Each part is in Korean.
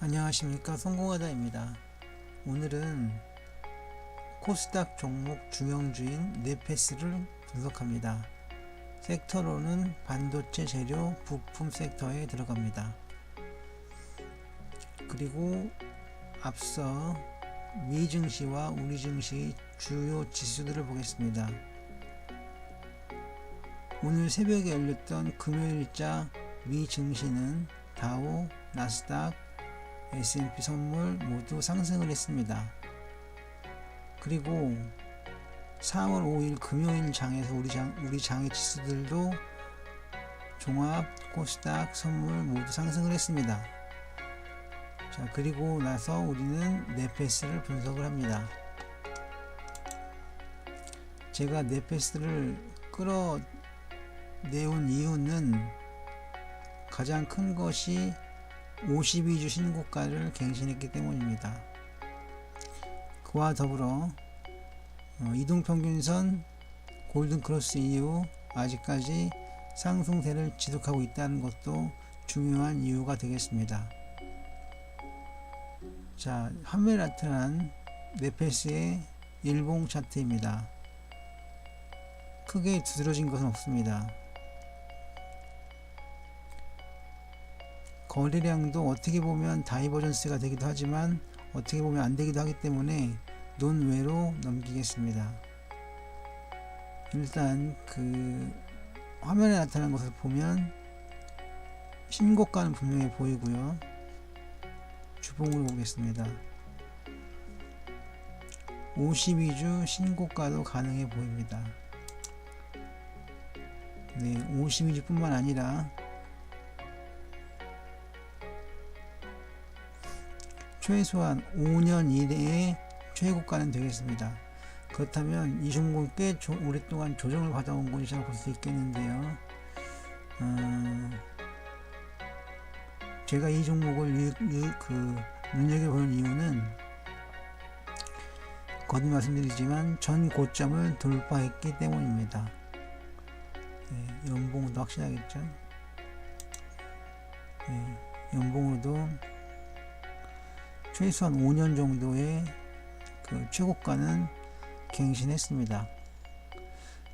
안녕하십니까, 성공하다입니다. 오늘은 코스닥 종목 중형주인 네페스를 분석합니다. 섹터로는 반도체 재료 부품 섹터에 들어갑니다. 그리고 앞서 미 증시와 우리 증시 주요 지수들을 보겠습니다. 오늘 새벽에 열렸던 금요일자 미 증시는 다우, 나스닥, S&P 선물 모두 상승을 했습니다. 그리고 4월 5일 금요일 장에서 우리 장의 지수들도 종합, 코스닥, 선물 모두 상승을 했습니다. 자, 그리고 나서 우리는 네페스를 분석을 합니다. 제가 네페스를 끌어내온 이유는 가장 큰 것이 52주 신고가를 갱신했기 때문입니다. 그와 더불어 이동평균선 골든크로스 이후 아직까지 상승세를 지속하고 있다는 것도 중요한 이유가 되겠습니다. 자, 화면에 나타난 네페스의 일봉 차트입니다. 크게 두드러진 것은 없습니다. 거래량도 어떻게 보면 다이버전스가 되기도 하지만 어떻게 보면 안 되기도 하기 때문에 논외로 넘기겠습니다. 일단 그 화면에 나타난 것을 보면 신고가는 분명히 보이고요. 주봉으로 보겠습니다. 52주 신고가도 가능해 보입니다. 네, 52주 뿐만 아니라 최소한 5년 이내의 최고가는 되겠습니다. 그렇다면 이 종목은 꽤 오랫동안 조정을 받아온 것이라고 볼 수 있겠는데요. 제가 이 종목을 눈여겨보는 이유는 거듭 말씀드리지만 전 고점을 돌파했기 때문입니다. 네, 연봉도 확실하겠죠. 네, 연봉으로도 최소한 5년 정도의 그 최고가는 갱신했습니다.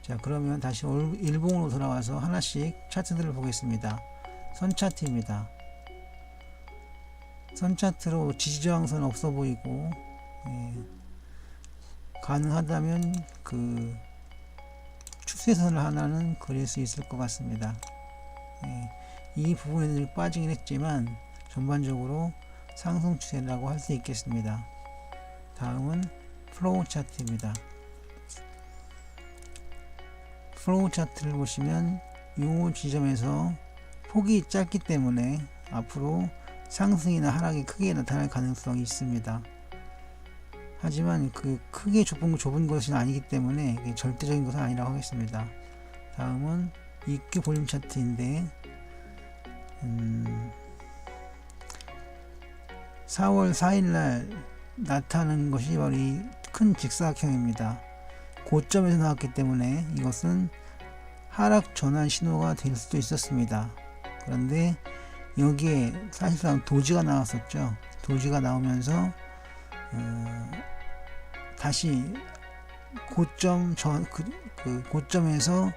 자, 그러면 다시 일봉으로 돌아와서 하나씩 차트들을 보겠습니다. 선차트입니다. 선차트로 지지저항선 없어 보이고, 가능하다면 그 추세선을 하나는 그릴 수 있을 것 같습니다. 이 부분에 빠지긴 했지만 전반적으로 상승 추세라고 할 수 있겠습니다. 다음은 플로우 차트입니다. 플로우 차트를 보시면 이 지점에서 폭이 짧기 때문에 앞으로 상승이나 하락이 크게 나타날 가능성이 있습니다. 하지만 그 크게 좁은 것은 아니기 때문에 절대적인 것은 아니라고 하겠습니다. 다음은 EQ 볼륨 차트인데 4월 4일날 나타나는 것이 바로 이 큰 직사각형입니다. 고점에서 나왔기 때문에 이것은 하락 전환 신호가 될 수도 있었습니다. 그런데 여기에 사실상 도지가 나왔었죠. 도지가 나오면서 다시 고점에서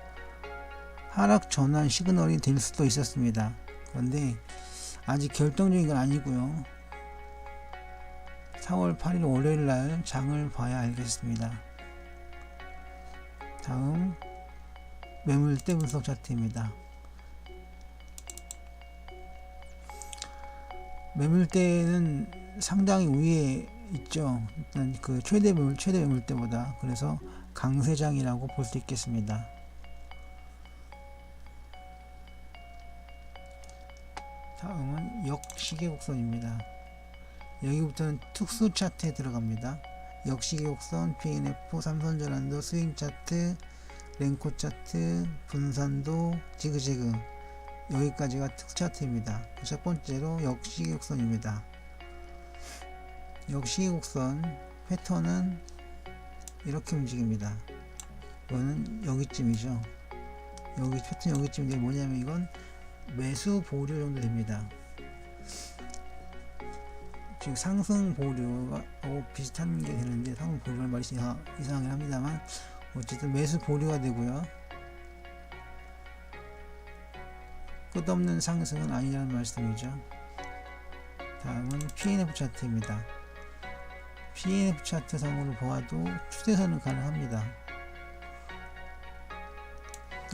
하락 전환 시그널이 될 수도 있었습니다. 그런데 아직 결정적인 건 아니고요. 4월 8일 월요일날 장을 봐야 알겠습니다. 다음 매물대 분석 차트입니다. 매물대는 상당히 위에 있죠. 일단 그 최대 매물대보다. 그래서 강세장이라고 볼 수 있겠습니다. 다음은 역시계곡선입니다. 여기부터는 특수 차트에 들어갑니다. 역시계곡선, PNF, 삼선전환도, 스윙 차트, 랭코 차트, 분산도, 지그재그, 여기까지가 특수 차트입니다. 첫 번째로 역시계곡선입니다. 역시계곡선 패턴은 이렇게 움직입니다. 이거는 여기쯤이죠. 패턴 여기쯤인데 뭐냐면 이건 매수 보류 정도 됩니다. 즉 상승 보류하고 비슷한 게 되는데, 상승 보류를 말이 이상하긴 합니다만 어쨌든 매수 보류가 되고요. 끝없는 상승은 아니라는 말씀이죠. 다음은 PNF 차트입니다. PNF 차트 상으로 보아도 추세선은 가능합니다.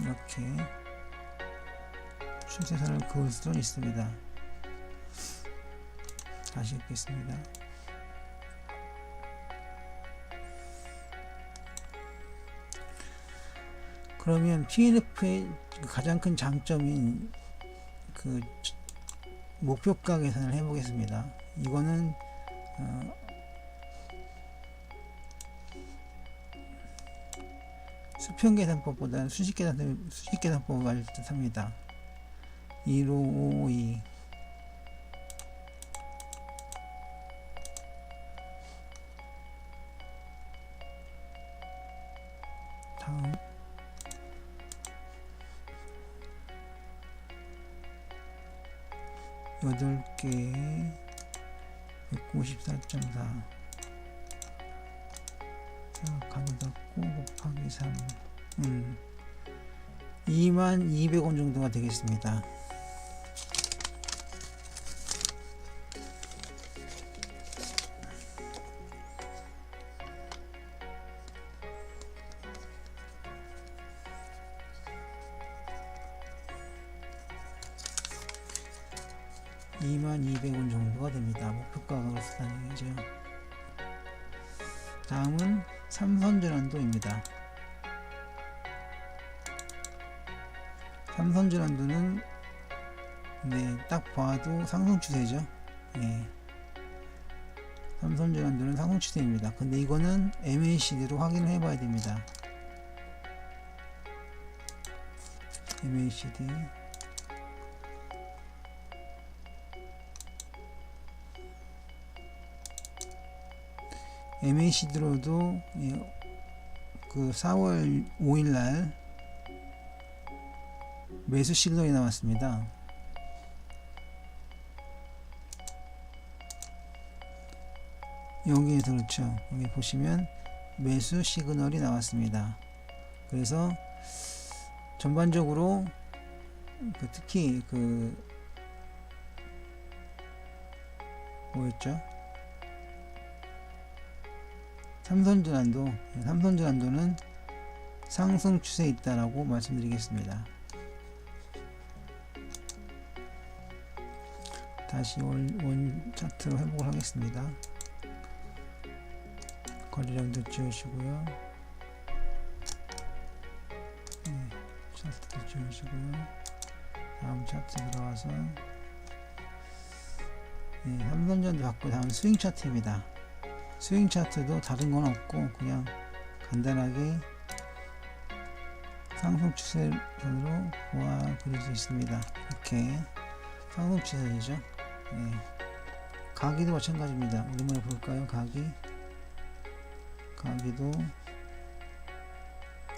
이렇게 추세선을 그을 수도 있습니다. 다시 읽겠습니다. 그러면 PNF의 가장 큰 장점인 그 목표가 계산을 해보겠습니다. 이거는 수평 계산법보다는 수직 계산법을 뜻합니다. 1552 다음 8개 194.4 가로 닫고 곱하기 3 22,000원 정도가 되겠습니다. $22,000 정도가 됩니다. 목표가가 그렇다는 얘기죠. 다음은 삼선전환도입니다. 삼선전환도는 딱 봐도 상승 추세죠. 삼선전환도는 상승 추세입니다. 근데 이거는 MACD로 확인을 해봐야 됩니다. MACD MACD로도 그 4월 5일날 매수 시그널이 나왔습니다. 여기에서 그렇죠. 여기 보시면 매수 시그널이 나왔습니다. 그래서 전반적으로 특히 뭐였죠? 삼선전환도는 상승 추세에 있다라고 말씀드리겠습니다. 다시 원 차트로 회복을 하겠습니다. 거리량도 지우시고요. 차트도 지우시고요. 다음 차트 들어와서 삼선전환도 받고 다음 스윙 차트입니다. 스윙 차트도 다른 건 없고 그냥 간단하게 상승 추세선으로 그릴 수 있습니다. 이렇게 상승 추세선이죠. 가기도 마찬가지입니다. 오랜만에 볼까요? 가기도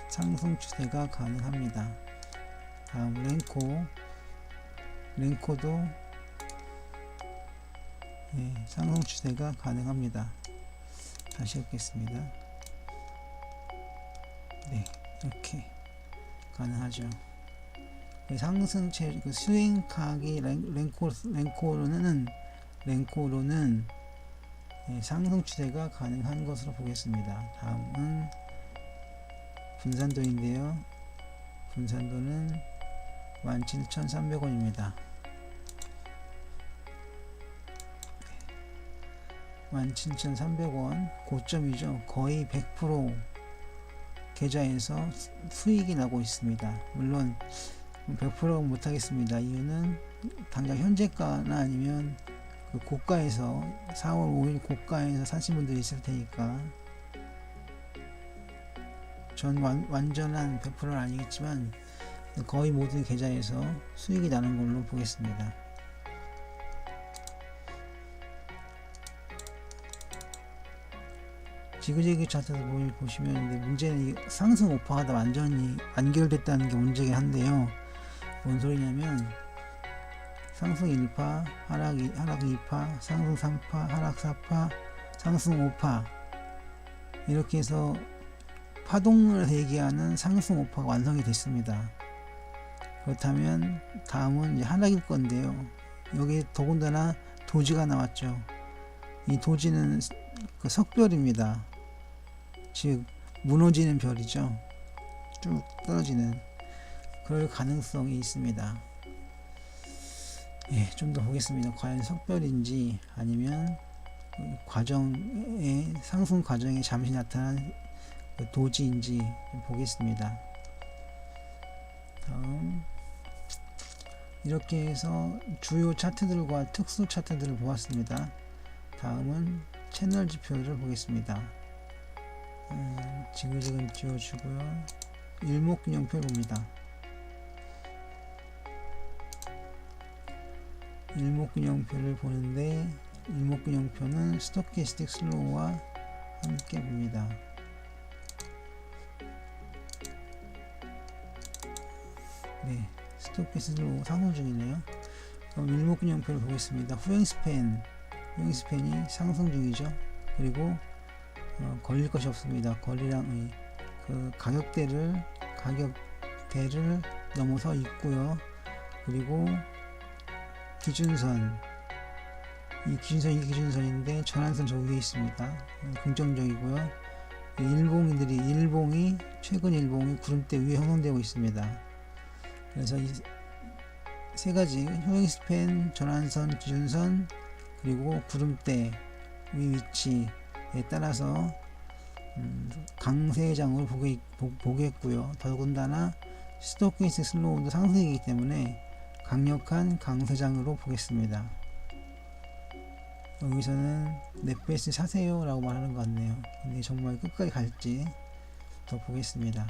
상승 추세가 가능합니다. 다음 랭코도 상승 추세가 가능합니다. 다시 읽겠습니다. 이렇게 가능하죠. 상승체 스윙 가기 랭코로는 상승 추세가 가능한 것으로 보겠습니다. 다음은 분산도인데요. 분산도는 17,300원입니다. 17,300원 고점이죠. 거의 100% 계좌에서 수익이 나고 있습니다. 물론 100% 못하겠습니다. 이유는 당장 현재가나 아니면 그 고가에서 4월 5일 고가에서 사신 분들이 있을 테니까 전 완전한 100%는 아니겠지만 거의 모든 계좌에서 수익이 나는 걸로 보겠습니다. 지그재그 차트에서 보시면 문제는 이 상승 오퍼하다 완전히 완결됐다는 게 문제긴 한데요. 뭔 소리냐면 상승 1파, 하락 2파, 상승 3파, 하락 4파, 상승 5파, 이렇게 해서 파동을 대기하는 상승 5파가 완성이 됐습니다. 그렇다면 다음은 이제 하락일 건데요. 여기 더군다나 도지가 나왔죠. 이 도지는 그 석별입니다. 즉 무너지는 별이죠. 쭉 떨어지는 그럴 가능성이 있습니다. 예, 좀 더 보겠습니다. 과연 석별인지 아니면 과정의 상승 과정에 잠시 나타난 도지인지 좀 보겠습니다. 다음, 이렇게 해서 주요 차트들과 특수 차트들을 보았습니다. 다음은 채널 지표를 보겠습니다. 지그재그 지워주고요. 일목균형표 봅니다. 일목균형표를 보는데 일목균형표는 스토캐스틱 슬로우와 함께 봅니다. 네, 스토캐스틱 슬로우 상승 중이네요. 그럼 일목균형표를 보겠습니다. 후행스팬이 상승 중이죠. 그리고 걸릴 것이 없습니다. 거리랑 그 가격대를 넘어서 있고요. 그리고 기준선, 이 기준선인데 전환선 저 위에 있습니다. 긍정적이고요. 일봉이 최근 일봉이 구름대 위에 형성되고 있습니다. 그래서 이 세 가지 효행스팬, 전환선, 기준선, 그리고 구름대 위 위치에 따라서 강세장을 보겠고요. 더군다나 스토캐스틱 슬로우도 상승이기 때문에 강력한 강세장으로 보겠습니다. 여기서는 넷베이스 사세요 라고 말하는 것 같네요. 근데 정말 끝까지 갈지 더 보겠습니다.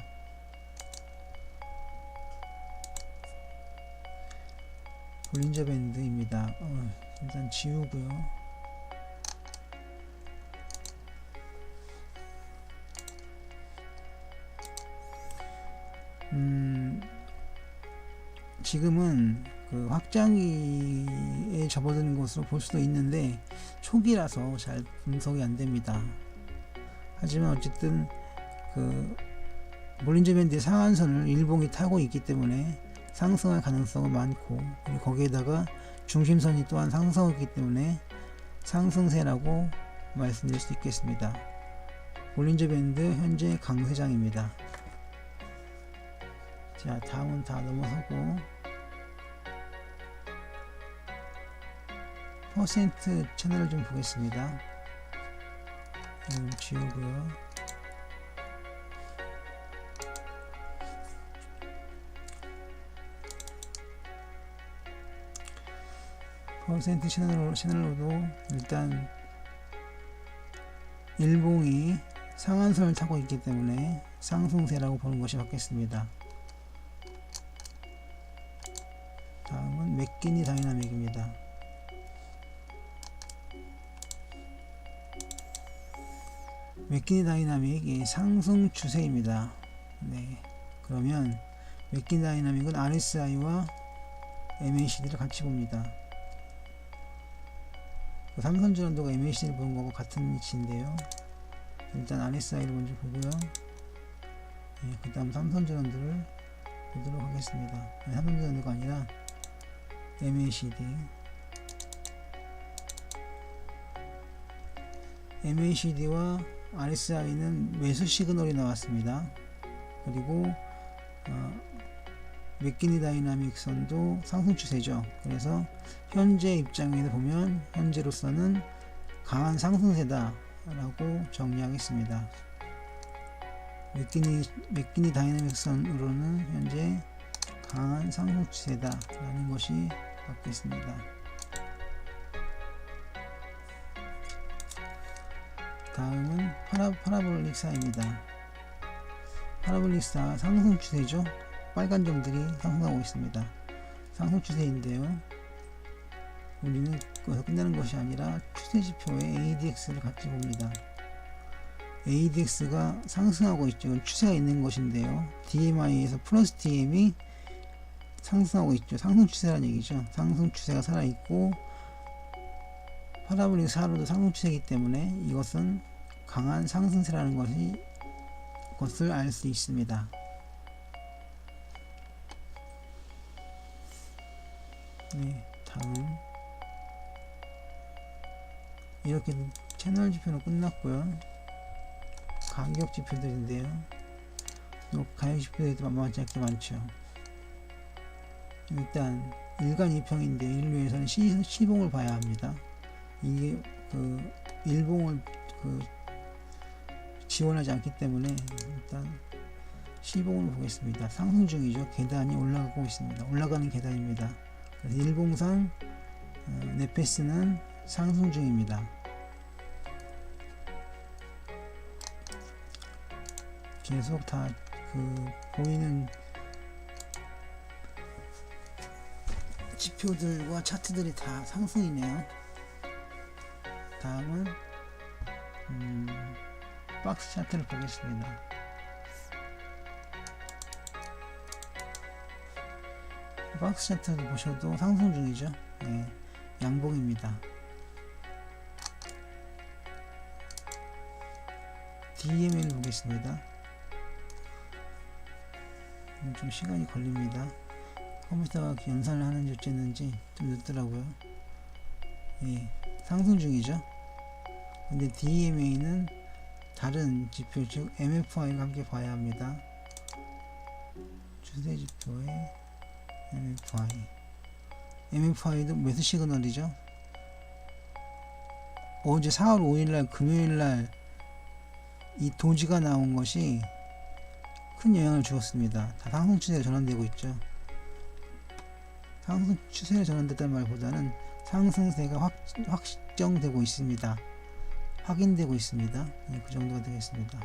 볼린저 밴드입니다. 일단 지우고요. 지금은 그 확장기에 접어드는 것으로 볼 수도 있는데 초기라서 잘 분석이 안 됩니다. 하지만 어쨌든 그 볼린저 밴드의 상한선을 일봉이 타고 있기 때문에 상승할 가능성은 많고, 그리고 거기에다가 중심선이 또한 상승하기 때문에 상승세라고 말씀드릴 수 있겠습니다. 볼린저 밴드 현재 강세장입니다. 자, 다음은 다 넘어서고 퍼센트 채널을 좀 보겠습니다. 지우고요. 퍼센트 채널로도 일단 일봉이 상한선을 타고 있기 때문에 상승세라고 보는 것이 맞겠습니다. 다음은 맥키니 다이나믹입니다. 맥키니 다이나믹이 상승 추세입니다. 네, 그러면 맥키니 다이나믹은 RSI와 MACD를 같이 봅니다. 삼선전환도가 MACD를 보는 거하고 같은 위치인데요. 일단 RSI를 먼저 보고요. 네, 그 다음 삼선전환도를 보도록 하겠습니다. 삼선전환도가 아니라 MACD와 RSI는 매수 시그널이 나왔습니다. 그리고 맥키니 다이나믹 선도 상승 추세죠. 그래서 현재 입장에서 보면 현재로서는 강한 상승세다 라고 정리하겠습니다. 맥키니 다이나믹 선으로는 현재 강한 상승 추세다 라는 것이 맞겠습니다. 다음은 파라볼릭 사입니다. 파라볼릭 사 상승 추세죠. 빨간 점들이 상승하고 있습니다. 상승 추세인데요. 우리는 거기서 끝나는 것이 아니라 추세지표의 ADX를 같이 봅니다. ADX가 상승하고 있죠. 추세가 있는 것인데요. DMI에서 플러스 TM이 상승하고 있죠. 상승 추세라는 얘기죠. 상승 추세가 살아있고 파라볼릭 4로도 상승 추세이기 때문에 이것은 강한 상승세라는 것을 알 수 있습니다. 네, 다음 이렇게 채널 지표는 끝났고요. 가격 지표들인데요. 이 가격 지표들도 만만치 않게 많죠. 일단 일간 2평인데 이를 위해서는 시봉을 봐야 합니다. 이게 그 일봉을 지원하지 않기 때문에 일단 시봉을 보겠습니다. 상승 중이죠. 계단이 올라가고 있습니다. 올라가는 계단입니다. 그래서 일봉상 네페스는 상승 중입니다. 계속 다 보이는 지표들과 차트들이 다 상승이네요. 다음은 박스 차트를 보겠습니다. 박스 차트를 보셔도 상승 중이죠. 네, 양봉입니다. DMA를 보겠습니다. 좀 시간이 걸립니다. 컴퓨터가 연산을 하는지 어쨌는지 좀 늦더라고요. 예, 상승 중이죠. 근데 DMA는 다른 지표, 즉 MFI를 함께 봐야 합니다. 추세 지표의 MFI도 매수 시그널이죠. 어제 4월 5일날 금요일날 이 도지가 나온 것이 큰 영향을 주었습니다. 다 상승 추세가 전환되고 있죠. 상승 추세가 전환됐다는 말보다는 상승세가 확정되고 있습니다. 확인되고 있습니다. 네, 그 정도가 되겠습니다.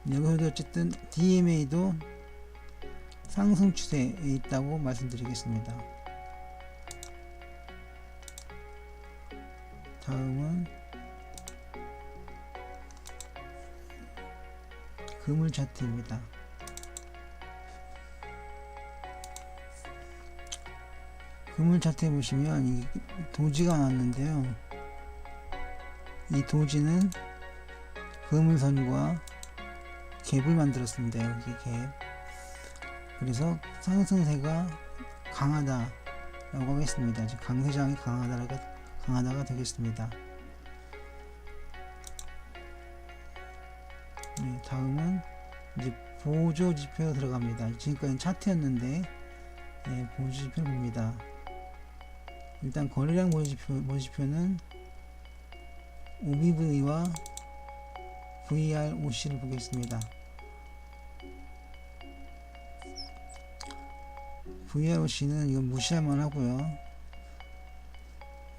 여기서도 어쨌든 DMA도 상승 추세에 있다고 말씀드리겠습니다. 다음은 그물 차트입니다. 그물 차트에 보시면 이 도지가 나왔는데요. 이 도지는 그물선과 갭을 만들었습니다. 여기 갭. 그래서 상승세가 강하다라고 하겠습니다. 즉 강세장이 강하다가 되겠습니다. 네, 다음은 이제 보조 지표 들어갑니다. 지금까지는 차트였는데 보조 지표 봅니다. 일단 거래량 보조 지표는 OBV와 VROC를 보겠습니다. VROC는 이건 무시할만 하고요.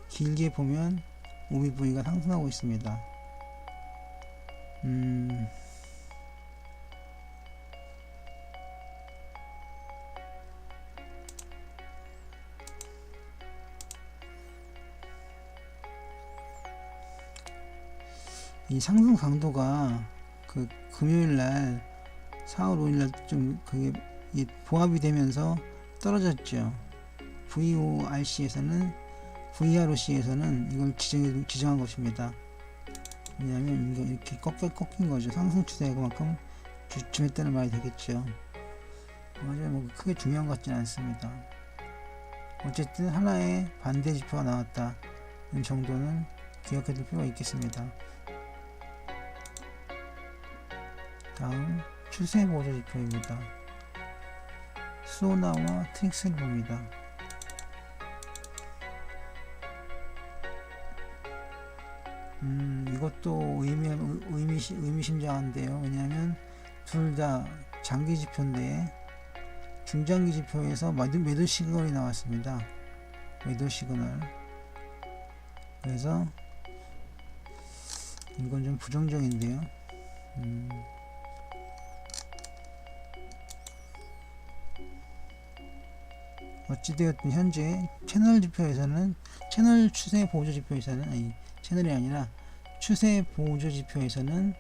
길게 보면 OBV가 상승하고 있습니다. 이 상승 강도가 금요일날 4월 5일날 좀 그게 보합이 되면서 떨어졌죠. VROC에서는 이걸 지정한 것입니다. 왜냐하면 이게 이렇게 꺾인 거죠. 상승 추세가 그만큼 주춤했다는 말이 되겠죠. 맞아요. 뭐 크게 중요한 것 같지는 않습니다. 어쨌든 하나의 반대 지표가 나왔다. 이 정도는 기억해둘 필요가 있겠습니다. 다음 추세 보조 지표입니다. 수오나와 트릭스를 봅니다. 이것도 의미심장한데요. 왜냐하면 둘 다 장기 지표인데 중장기 지표에서 매도 시그널이 나왔습니다. 매도 시그널. 그래서 이건 좀 부정적인데요. 어찌되었든 현재 채널 추세 보조 지표에서는 채널이 아니라 추세 보조 지표에서는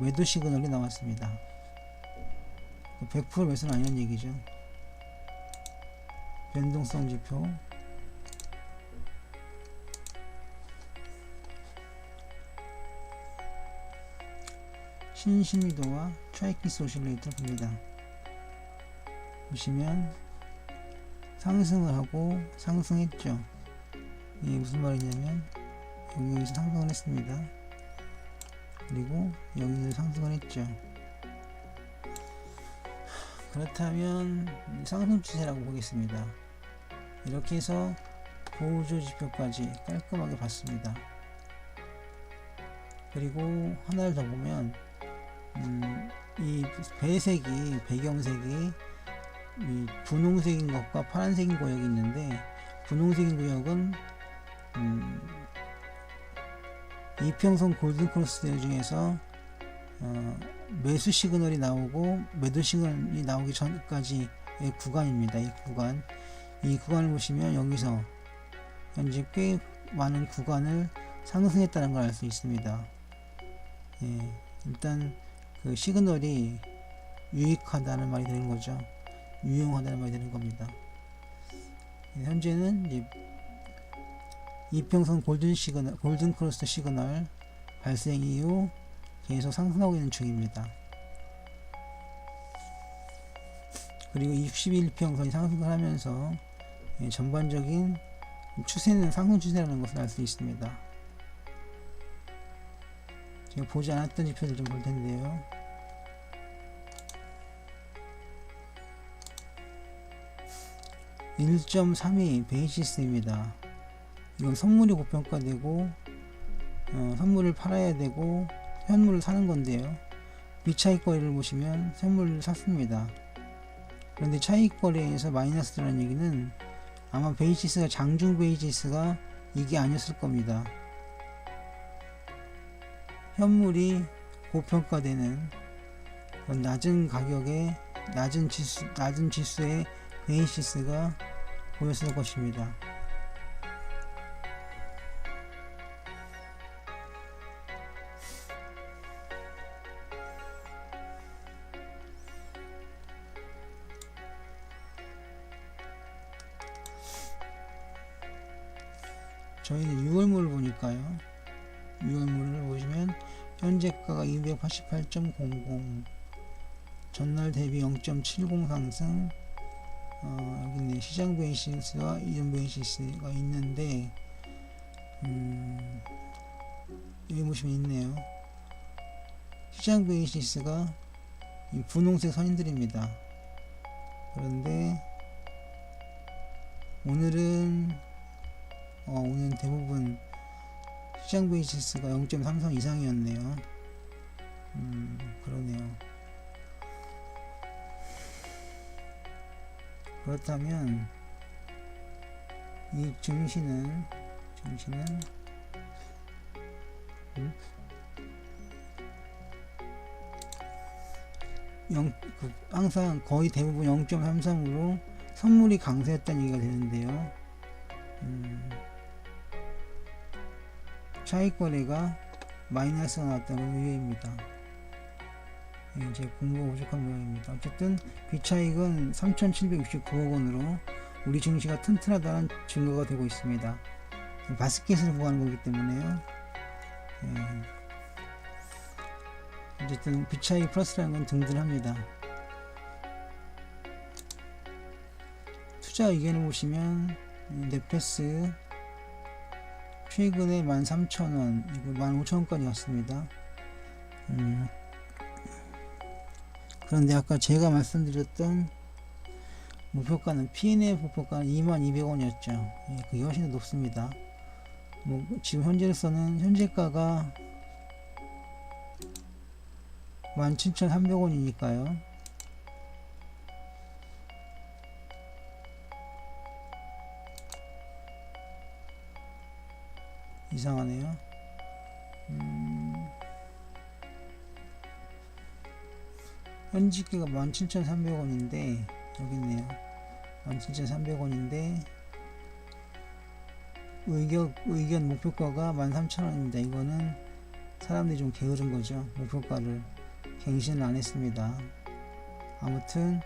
매도 시그널이 나왔습니다. 100% 매수는 아니란 얘기죠. 변동성 지표, 신신미도와 트라이키스 오실레이터 봅니다. 보시면 상승을 하고 상승했죠. 이게 무슨 말이냐면 여기서 상승을 했습니다. 그리고 여기서 상승을 했죠. 그렇다면 상승 추세라고 보겠습니다. 이렇게 해서 보조 지표까지 깔끔하게 봤습니다. 그리고 하나를 더 보면 이 배색이, 배경색이 이 분홍색인 것과 파란색인 구역이 있는데, 분홍색인 구역은 이평선 골든크로스 대회 중에서 매수 시그널이 나오고 매도 시그널이 나오기 전까지의 구간입니다. 이 구간을 보시면 여기서 현재 꽤 많은 구간을 상승했다는 걸 알 수 있습니다. 예, 일단 그 시그널이 유익하다는 말이 되는 거죠. 유용하다는 말이 되는 겁니다. 현재는 이제 이평선 골든 크로스 시그널 발생 이후 계속 상승하고 있는 중입니다. 그리고 61평선이 상승을 하면서 전반적인 추세는 상승 추세라는 것을 알 수 있습니다. 제가 보지 않았던 지표들 좀 볼 텐데요. (1.32) 베이시스입니다. 이건 선물이 고평가되고 선물을 팔아야 되고 현물을 사는 건데요. 비차익 거래를 보시면 선물을 샀습니다. 그런데 차익 거래에서 마이너스라는 얘기는 아마 베이시스가 장중 베이시스가 이게 아니었을 겁니다. 현물이 고평가되는 그런 낮은 가격에 낮은 지수의 베이시스가 보였을 것입니다. 저희는 6월물을 보니까요. 6월물을 보시면 현재가가 288.00, 전날 대비 0.70 상승. 여기 있네. 시장 베이시스와 이전 베이시스가 있는데 여기 보시면 있네요. 시장 베이시스가 이 분홍색 선인들입니다. 그런데 오늘은 대부분 시장 베이시스가 0.33 이상이었네요. 그러네요. 그렇다면 이 증시는 항상 거의 대부분 0.33으로 선물이 강세였다는 얘기가 되는데요. 차익 거래가 마이너스가 나왔다는 건 의외입니다. 이제 공부가 부족한 모양입니다. 어쨌든 비차익은 3,769억 원으로 우리 증시가 튼튼하다는 증거가 되고 있습니다. 바스켓을 구하는 거기 때문에요. 어쨌든 비차익 플러스라는 건 든든합니다. 투자 의견을 보시면 넷패스 최근에 13,000원, 이거 15,000원까지 갔습니다. 그런데 아까 제가 말씀드렸던 목표가는 P&L 목표가는 22,200원이었죠. 그게 훨씬 더 높습니다. 지금 현재로서는 현재가가 17,300원이니까요. 이상하네요. 현지가가 17,300원인데 여기 있네요. 17,300원인데 의견 목표가가 13,000원입니다. 이거는 사람들이 좀 게으른 거죠. 목표가를 갱신을 안 했습니다. 아무튼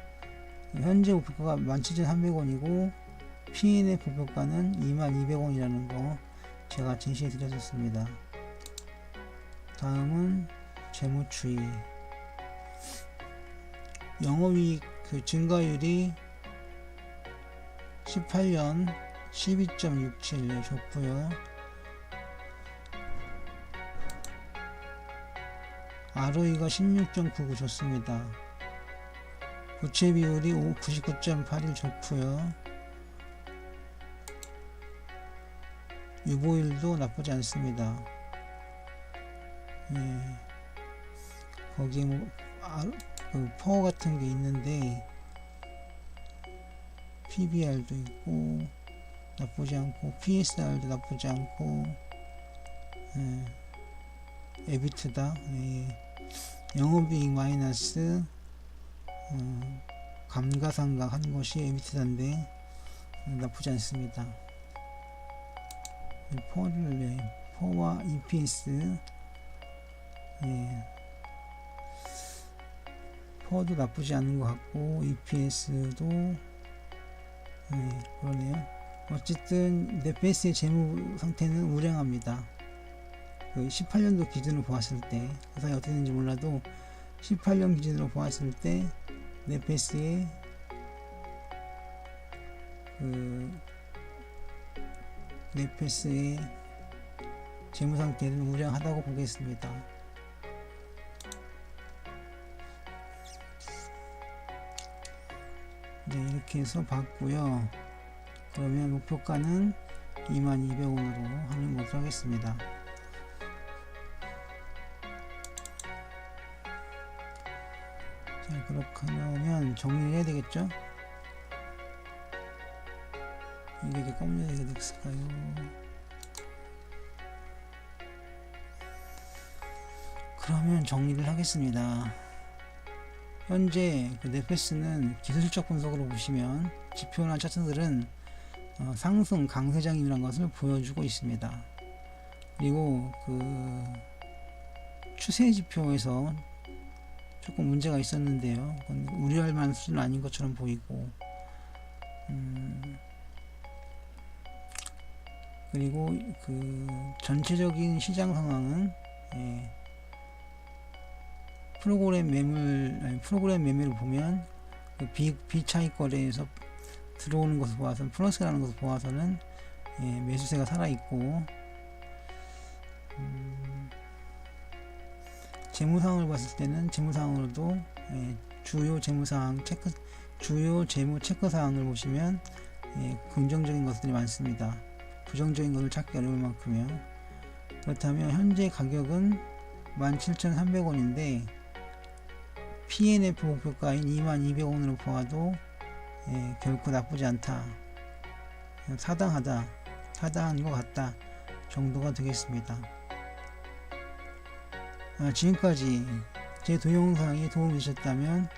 현재 목표가가 17,300원이고 P&F 목표가는 22,000원이라는 거 제가 제시해 드렸었습니다. 다음은 재무추이. 영업이익 증가율이 18년 12.67 좋고요. ROE가 16.99 좋습니다. 부채 비율이 99.81 좋고요. 유보율도 나쁘지 않습니다. 예. 거기에 뭐 퍼 같은 게 있는데 PBR도 있고 나쁘지 않고 PSR도 나쁘지 않고 에비트다. 영업이익 마이너스 감가상각 한 것이 에비트다인데 나쁘지 않습니다. 퍼와 EPS 퍼도 나쁘지 않은 것 같고 EPS도 그러네요. 어쨌든 넷베이스의 재무 상태는 우량합니다. 18년도 기준으로 보았을 때, 그 사이 어떻게 되는지 몰라도 18년 기준으로 보았을 때 넷베이스의 넷베이스의 재무 상태는 우량하다고 보겠습니다. 네, 이렇게 해서 봤고요. 그러면 목표가는 22,000원으로 하는 것으로 하겠습니다. 자, 그렇게 하면 정리를 해야 되겠죠? 이게 검은색이 됐을까요? 그러면 정리를 하겠습니다. 현재 넷베이스는 기술적 분석으로 보시면 지표나 차트들은 상승 강세장이라는 것을 보여주고 있습니다. 그리고 추세 지표에서 조금 문제가 있었는데요. 그건 우려할 만한 수준은 아닌 것처럼 보이고, 그리고 전체적인 시장 상황은 프로그램 매매를 보면 비차익 거래에서 들어오는 것을 보아서는 플러스라는 것을 보아서는 매수세가 살아있고, 재무상황을 봤을 때는 재무상황으로도 주요 재무 체크 사항을 보시면 긍정적인 것들이 많습니다. 부정적인 것을 찾기 어려울 만큼요. 그렇다면 현재 가격은 17,300원인데 P&F 목표가인 22,000원으로 보아도 결코 나쁘지 않다, 타당한 것 같다 정도가 되겠습니다. 지금까지 제 동영상이 도움이 되셨다면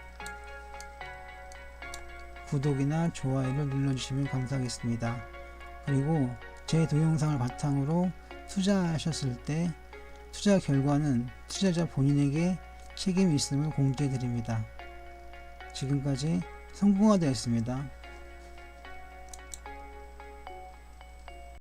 구독이나 좋아요를 눌러주시면 감사하겠습니다. 그리고 제 동영상을 바탕으로 투자하셨을 때 투자 결과는 투자자 본인에게 책임이 있음을 공지해 드립니다. 지금까지 성공화되었습니다.